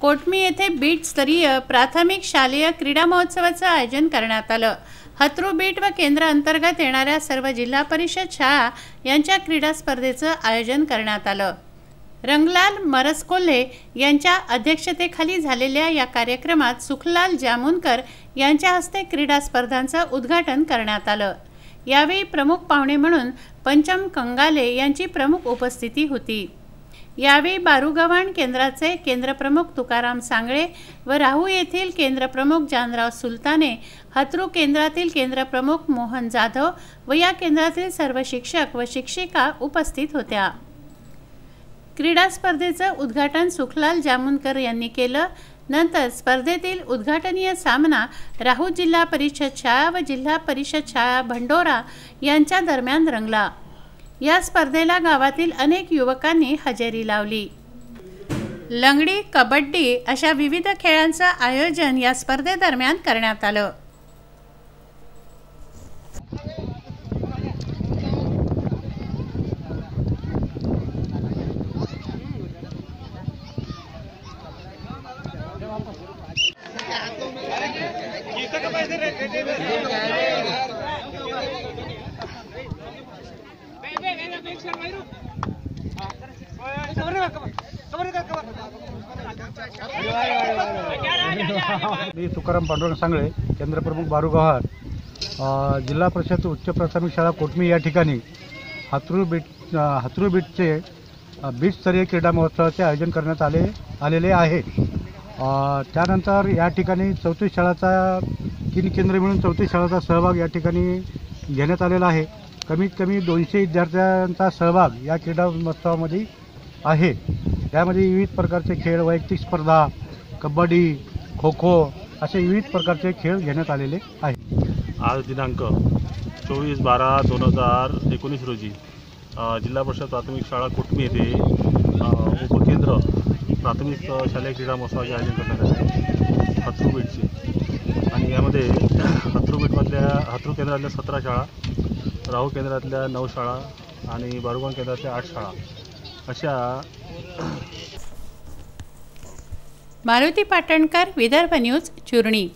कोटमी येथे बीट स्तरीय प्राथमिक शालेय क्रीडा महोत्सवाचं आयोजन करण्यात आलं। हत्रू बीट व केंद्र अंतर्गत येणाऱ्या सर्व जिल्हा परिषद शाळा यांच्या क्रीडा स्पर्धेचं आयोजन करण्यात आलं। रंगलाल मरसकोल्हे यांच्या अध्यक्षतेखाली झालेल्या या कार्यक्रमात सुखलाल जामुनकर यांच्या हस्ते क्रीडा स्पर्धांचं उद्घाटन करण्यात आलं। यावेळी प्रमुख पाहुणे म्हणून पंचम कंगाले यांची प्रमुख उपस्थिती होती। यावेळी बारूगव्हाण केंद्राचे केंद्रप्रमुख तुकाराम सांगळे व राहू येथील केंद्रप्रमुख जानराव सुलताने, हत्रू केंद्रातील केंद्रप्रमुख मोहन जाधव व या केंद्रातील सर्व शिक्षक व शिक्षिका उपस्थित होत्या। क्रीडा स्पर्धेचं उद्घाटन सुखलाल जामुनकर यांनी केलं। नंतर स्पर्धेतील उद्घाटनीय सामना राहू जिल्हा परिषद शाळा व जिल्हा परिषद शाळा भंडोरा यांच्या दरम्यान रंगला। या स्पर्धेला गावातील अनेक युवकांनी हजेरी लावली। लंगडी, कबड्डी अशा विविध खेळांचं आयोजन या स्पर्धेदरम्यान करण्यात आलं। मी तुकाराम पांडुरंग सांगळे, केंद्रप्रमुख बारूगव्हाण, जिल्हा परिषद उच्च प्राथमिक शाळा कोटमी या ठिकाणी हत्रू बीटचे बीट स्तरीय क्रीडा महोत्सवाचे आयोजन करण्यात आलेले आहे। त्यानंतर या ठिकाणी 34 शाळाचा 3 केंद्र मिळून 34 शाळांचा सहभाग या ठिकाणी घेण्यात आलेला आहे। कमीत कमी 200 विद्यार्थ्यांचा सहभाग या क्रीडा महोत्सवामध्ये आहे। यामध्ये विविध प्रकारचे खेळ, वैयक्तिक स्पर्धा, कबड्डी, खो खो असे विविध प्रकारचे खेळ घेण्यात आलेले आहेत। आज दिनांक 24/12/2019 रोजी जिल्हा परिषद प्राथमिक शाळा कोटमी येथे उपकेंद्र प्राथमिक शालेय क्रीडा महोत्सवाचे आयोजन करण्यात आले हत्रू बीटचे। आणि यामध्ये हत्रू केंद्रातल्या 17 शाळा, राहू केंद्रातल्या 9 शाळा आणि बारूगव्हाण केंद्रातल्या 8 शाळा अशा। मारुती पाटणकर, विदर्भ न्यूज, चुरणी।